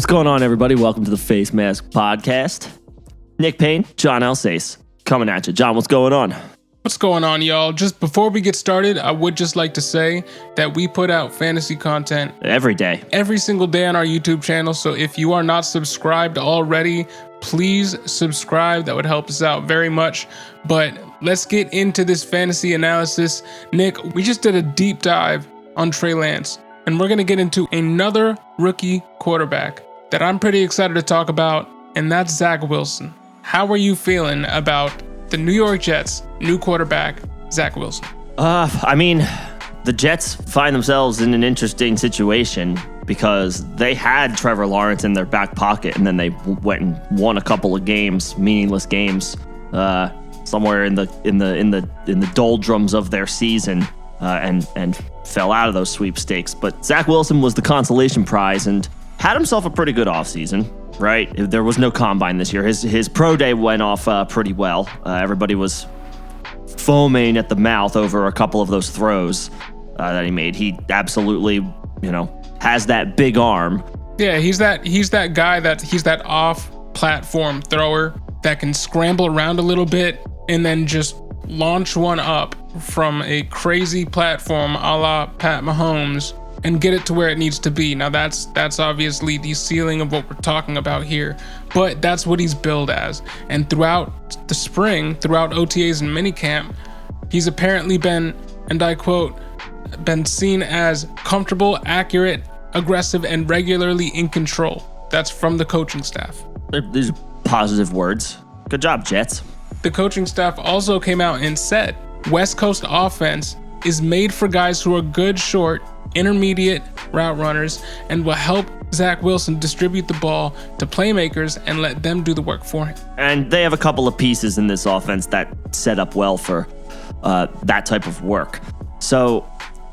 What's going on, everybody? Welcome to the Face Mask Podcast. Nick Payne, John Alsace, coming at you. John, what's going on? What's going on, y'all? Just before we get started, I would just like to say that we put out fantasy content Every day. every single day on our YouTube channel. So if you are not subscribed already, please subscribe. That would help us out very much. But let's get into this fantasy analysis. Nick, we just did a deep dive on Trey Lance, and we're going to get into another rookie quarterback that I'm pretty excited to talk about, and that's Zach Wilson. How are you feeling about the New York Jets' new quarterback, Zach Wilson? The Jets find themselves in an interesting situation because they had Trevor Lawrence in their back pocket, and then they went and won a couple of games, meaningless games, somewhere in the doldrums of their season, and fell out of those sweepstakes. But Zach Wilson was the consolation prize and had himself a pretty good offseason. Right, there was no combine this year. His pro day went off pretty well. Everybody was foaming at the mouth over a couple of those throws that he made. He absolutely, has that big arm. Yeah, he's that guy he's that off-platform thrower that can scramble around a little bit and then just launch one up from a crazy platform a la Pat Mahomes and get it to where it needs to be. Now that's obviously the ceiling of what we're talking about here, but that's what he's billed as. And throughout the spring, throughout OTAs and minicamp, he's apparently been, and I quote, been seen as comfortable, accurate, aggressive, and regularly in control. That's from the coaching staff. These are positive words. Good job, Jets. The coaching staff also came out and said, West Coast offense is made for guys who are good short, intermediate route runners, and will help Zach Wilson distribute the ball to playmakers and let them do the work for him. And they have a couple of pieces in this offense that set up well for that type of work. So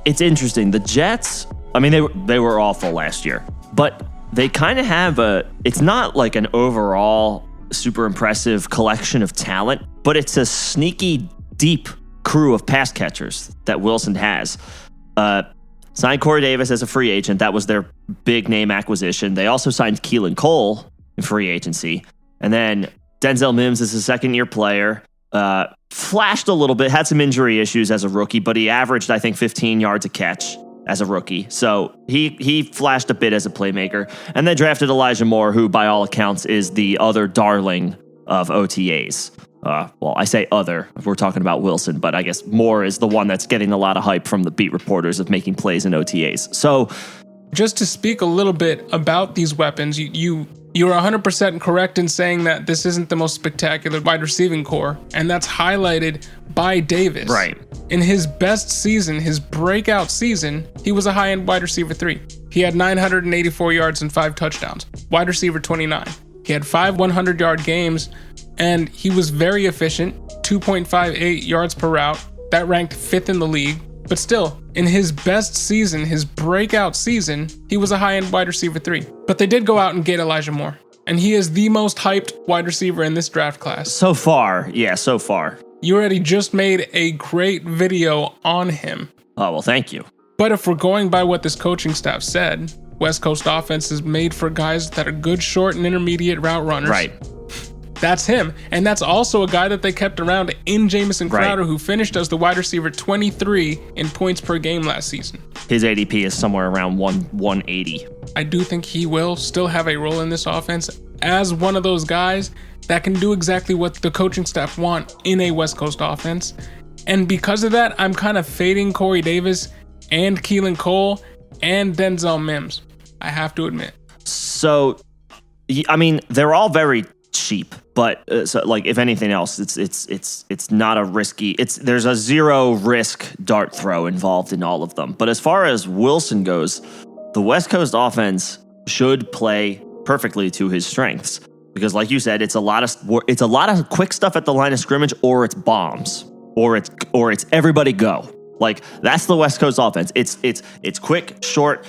it's interesting. The Jets, they were awful last year, but they kind of have it's not like an overall super impressive collection of talent, but it's a sneaky, deep crew of pass catchers that Wilson has. Signed Corey Davis as a free agent. That was their big name acquisition. They also signed Keelan Cole in free agency. And then Denzel Mims is a second-year player. Flashed a little bit, had some injury issues as a rookie, but he averaged, I think, 15 yards a catch as a rookie. So he flashed a bit as a playmaker. And then drafted Elijah Moore, who by all accounts is the other darling of OTAs. I say other if we're talking about Wilson, but I guess Moore is the one that's getting a lot of hype from the beat reporters of making plays in OTAs. So just to speak a little bit about these weapons, you're 100% correct in saying that this isn't the most spectacular wide receiving core, and that's highlighted by Davis. Right. In his best season, his breakout season, he was a high-end wide receiver 3. He had 984 yards and 5 touchdowns. Wide receiver 29. He had 5 100-yard games, and he was very efficient, 2.58 yards per route. That ranked 5th in the league. But still, in his best season, his breakout season, he was a high-end wide receiver 3. But they did go out and get Elijah Moore, and he is the most hyped wide receiver in this draft class. So far. You already just made a great video on him. Oh, well, thank you. But if we're going by what this coaching staff said, West Coast offense is made for guys that are good short and intermediate route runners. Right. That's him. And that's also a guy that they kept around in Jamison Crowder, who finished as the wide receiver 23 in points per game last season. His ADP is somewhere around 180. I do think he will still have a role in this offense as one of those guys that can do exactly what the coaching staff want in a West Coast offense. And because of that, I'm kind of fading Corey Davis and Keelan Cole and Denzel Mims, I have to admit. So, they're all very cheap, but if anything else, it's not a risky. There's a zero risk dart throw involved in all of them. But as far as Wilson goes, the West Coast offense should play perfectly to his strengths because, like you said, it's a lot of quick stuff at the line of scrimmage, or it's bombs, or it's everybody go. Like that's the West Coast offense. It's quick, short,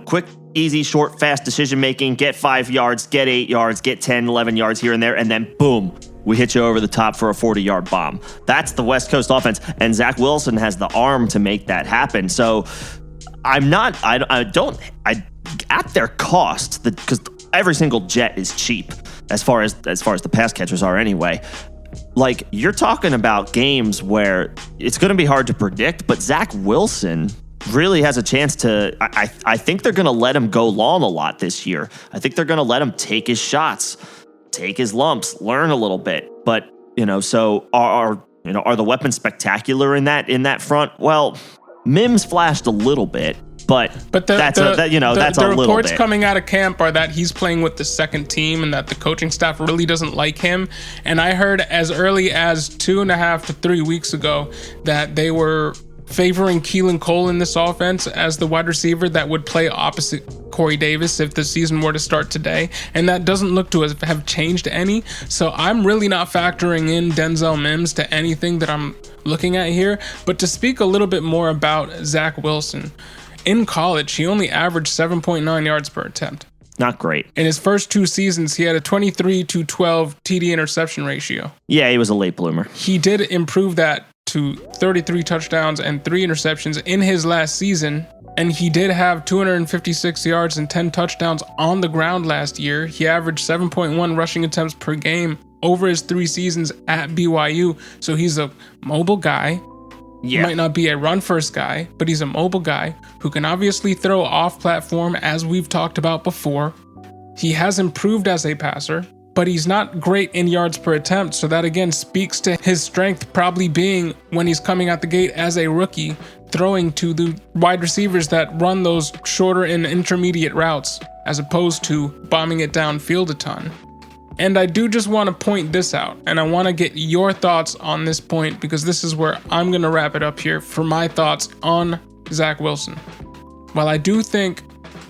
quick, easy, short, fast decision making. Get 5 yards, get 8 yards, get 10, 11 yards here and there, and then boom, we hit you over the top for a 40-yard bomb. That's the West Coast offense, and Zach Wilson has the arm to make that happen. So at their cost, because every single Jet is cheap as far as the pass catchers are anyway. Like, you're talking about games where it's going to be hard to predict, but Zach Wilson really has a chance to. I think they're going to let him go long a lot this year. I think they're going to let him take his shots, take his lumps, learn a little bit. But so are the weapons spectacular in that front? Well, Mims flashed a little bit. But that's a little bit. The reports coming out of camp are that he's playing with the second team and that the coaching staff really doesn't like him. And I heard as early as 2.5 to 3 weeks ago that they were favoring Keelan Cole in this offense as the wide receiver that would play opposite Corey Davis if the season were to start today. And that doesn't look to have changed any. So I'm really not factoring in Denzel Mims to anything that I'm looking at here. But to speak a little bit more about Zach Wilson, in college, he only averaged 7.9 yards per attempt. Not great. In his first 2 seasons, he had a 23-12 TD interception ratio. Yeah, he was a late bloomer. He did improve that to 33 touchdowns and 3 interceptions in his last season, and he did have 256 yards and 10 touchdowns on the ground last year. He averaged 7.1 rushing attempts per game over his 3 seasons at BYU, so he's a mobile guy. Yeah. He might not be a run-first guy, but he's a mobile guy who can obviously throw off-platform, as we've talked about before. He has improved as a passer, but he's not great in yards per attempt, so that again speaks to his strength probably being when he's coming out the gate as a rookie, throwing to the wide receivers that run those shorter and intermediate routes, as opposed to bombing it downfield a ton. And I do just want to point this out, and I want to get your thoughts on this point, because this is where I'm going to wrap it up here for my thoughts on Zach Wilson. While I do think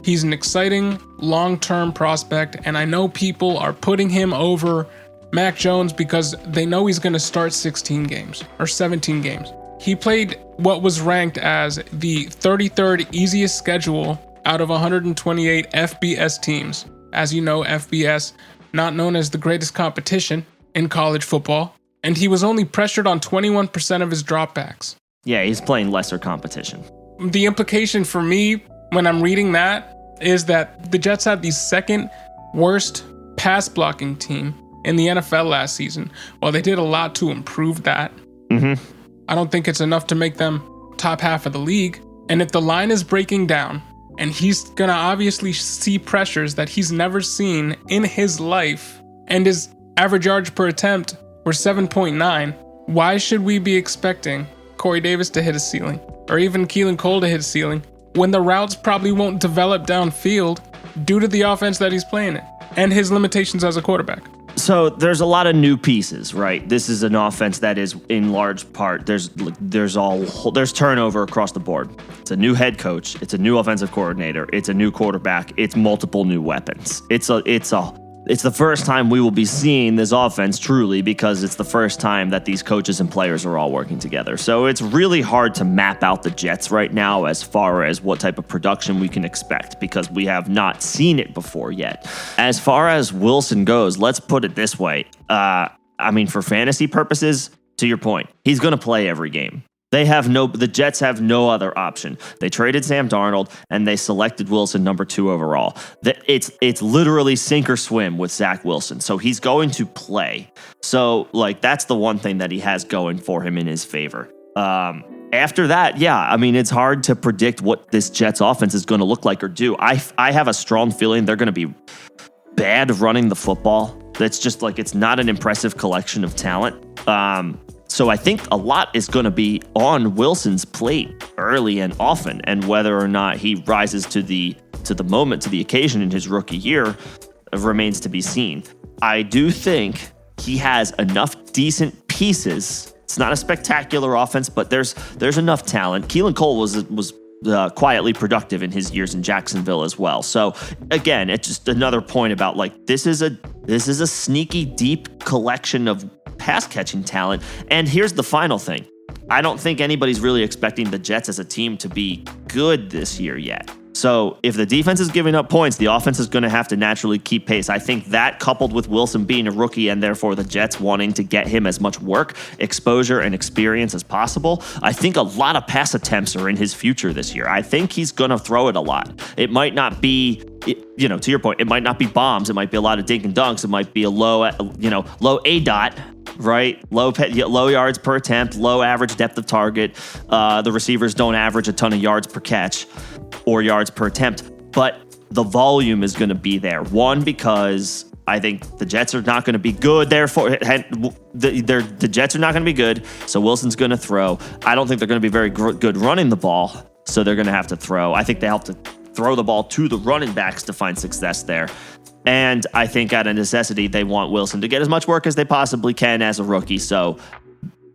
he's an exciting long-term prospect, and I know people are putting him over Mac Jones because they know he's going to start 16 games or 17 games. He played what was ranked as the 33rd easiest schedule out of 128 FBS teams. As you know, FBS, not known as the greatest competition in college football, and he was only pressured on 21% of his dropbacks. Yeah, he's playing lesser competition. The implication for me when I'm reading that is that the Jets had the second worst pass blocking team in the NFL last season. While they did a lot to improve that, I don't think it's enough to make them top half of the league. And if the line is breaking down, and he's gonna obviously see pressures that he's never seen in his life, and his average yards per attempt were 7.9, why should we be expecting Corey Davis to hit a ceiling, or even Keelan Cole to hit a ceiling, when the routes probably won't develop downfield due to the offense that he's playing in, and his limitations as a quarterback? So there's a lot of new pieces, right? This is an offense that is in large part there's turnover across the board. It's a new head coach, it's a new offensive coordinator, it's a new quarterback, it's multiple new weapons. It's the first time we will be seeing this offense truly, because it's the first time that these coaches and players are all working together. So it's really hard to map out the Jets right now as far as what type of production we can expect, because we have not seen it before yet. As far as Wilson goes, let's put it this way. For fantasy purposes, to your point, he's going to play every game. The Jets have no other option. They traded Sam Darnold and they selected Wilson number 2 overall. It's literally sink or swim with Zach Wilson. So he's going to play. So that's the one thing that he has going for him in his favor. After that, it's hard to predict what this Jets offense is going to look like or do. I have a strong feeling they're going to be bad running the football. That's just it's not an impressive collection of talent. So I think a lot is going to be on Wilson's plate early and often, and whether or not he rises to the moment, to the occasion in his rookie year, remains to be seen. I do think he has enough decent pieces. It's not a spectacular offense, but there's enough talent. Keelan Cole was quietly productive in his years in Jacksonville as well. So again, it's just another point about this is a sneaky deep collection of pass catching talent. And here's the final thing. I don't think anybody's really expecting the Jets as a team to be good this year yet. So if the defense is giving up points, the offense is going to have to naturally keep pace. I think that, coupled with Wilson being a rookie and therefore the Jets wanting to get him as much work, exposure, and experience as possible, I think a lot of pass attempts are in his future this year. I think he's going to throw it a lot. It might not be to your point, it might not be bombs. It might be a lot of dink and dunks. It might be a low A dot, right? Low yards per attempt, low average depth of target. The receivers don't average a ton of yards per catch or yards per attempt, but the volume is going to be there. One, because I think the Jets are not going to be good. Therefore, the Jets are not going to be good, so Wilson's going to throw. I don't think they're going to be very good running the ball, so they're going to have to throw. I think they have to throw the ball to the running backs to find success there. And I think out of necessity, they want Wilson to get as much work as they possibly can as a rookie. So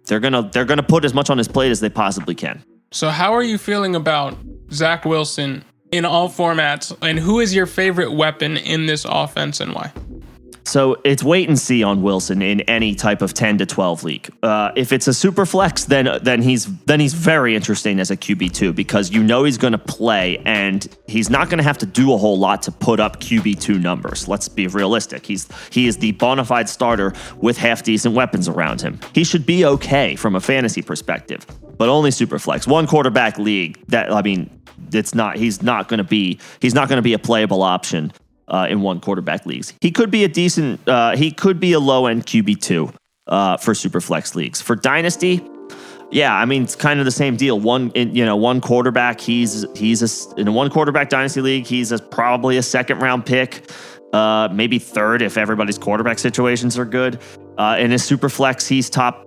they're gonna put as much on his plate as they possibly can. So how are you feeling about Zach Wilson in all formats, and who is your favorite weapon in this offense and why? So it's wait and see on Wilson in any type of 10 to 12 league. If it's a super flex, then he's very interesting as a QB2 because he's going to play and he's not going to have to do a whole lot to put up QB2 numbers. Let's be realistic. He is the bona fide starter with half decent weapons around him. He should be okay from a fantasy perspective, but only super flex. One quarterback league. He's not going to be a playable option. In one quarterback leagues, he could be a low end QB2 for superflex leagues. For dynasty, it's kind of the same deal. One quarterback, in a one quarterback dynasty league, he's probably a second round pick, maybe third if everybody's quarterback situations are good. In a superflex, he's top.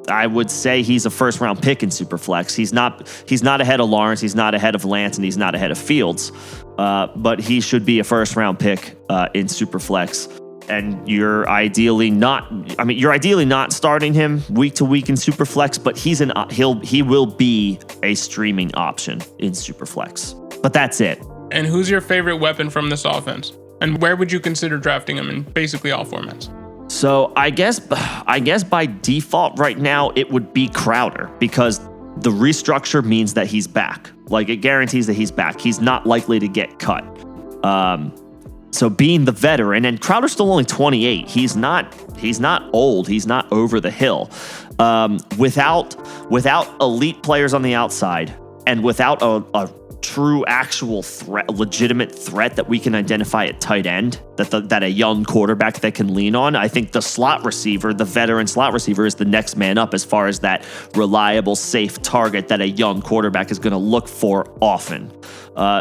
I would say he's a first round pick in superflex. He's not ahead of Lawrence. He's not ahead of Lance, and he's not ahead of Fields. But he should be a first round pick in superflex. And you're ideally not starting him week to week in superflex, but he will be a streaming option in superflex. But that's it. And who's your favorite weapon from this offense? And where would you consider drafting him in basically all formats? So I guess by default right now it would be Crowder because the restructure means that he's back. Like it guarantees that he's back. He's not likely to get cut. So being the veteran, and Crowder's still only 28. He's not old. He's not over the hill. Without elite players on the outside and without a true actual threat, legitimate threat that we can identify at tight end, that a young quarterback that can lean on, I think the veteran slot receiver is the next man up as far as that reliable, safe target that a young quarterback is going to look for often.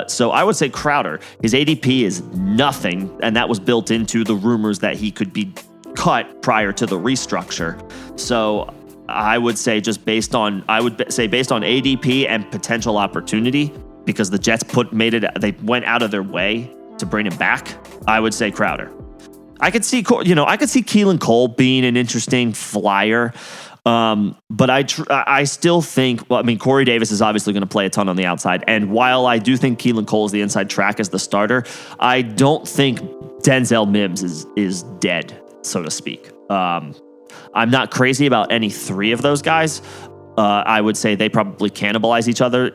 So I would say Crowder. His ADP is nothing, and that was built into the rumors that he could be cut prior to the restructure. So I would say based on ADP and potential opportunity, because the Jets they went out of their way to bring him back, I would say Crowder. I could see Keelan Cole being an interesting flyer, but I still think. Corey Davis is obviously going to play a ton on the outside, and while I do think Keelan Cole is the inside track as the starter, I don't think Denzel Mims is dead, so to speak. I'm not crazy about any three of those guys. I would say they probably cannibalize each other.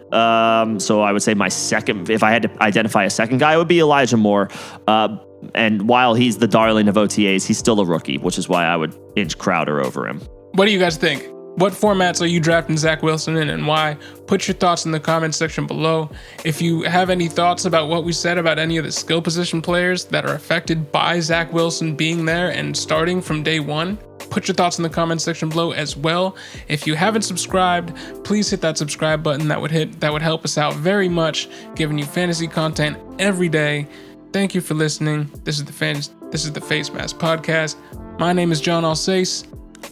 So I would say my second, if I had to identify a second guy, it would be Elijah Moore. And while he's the darling of OTAs, he's still a rookie, which is why I would inch Crowder over him. What do you guys think? What formats are you drafting Zach Wilson in and why? Put your thoughts in the comment section below. If you have any thoughts about what we said about any of the skill position players that are affected by Zach Wilson being there and starting from day one, put your thoughts in the comment section below as well. If you haven't subscribed, please hit that subscribe button. That would help us out very much, giving you fantasy content every day. Thank you for listening. This is the Face Mask Podcast. My name is John Alsace.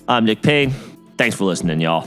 I'm Nick Payne. Thanks for listening, y'all.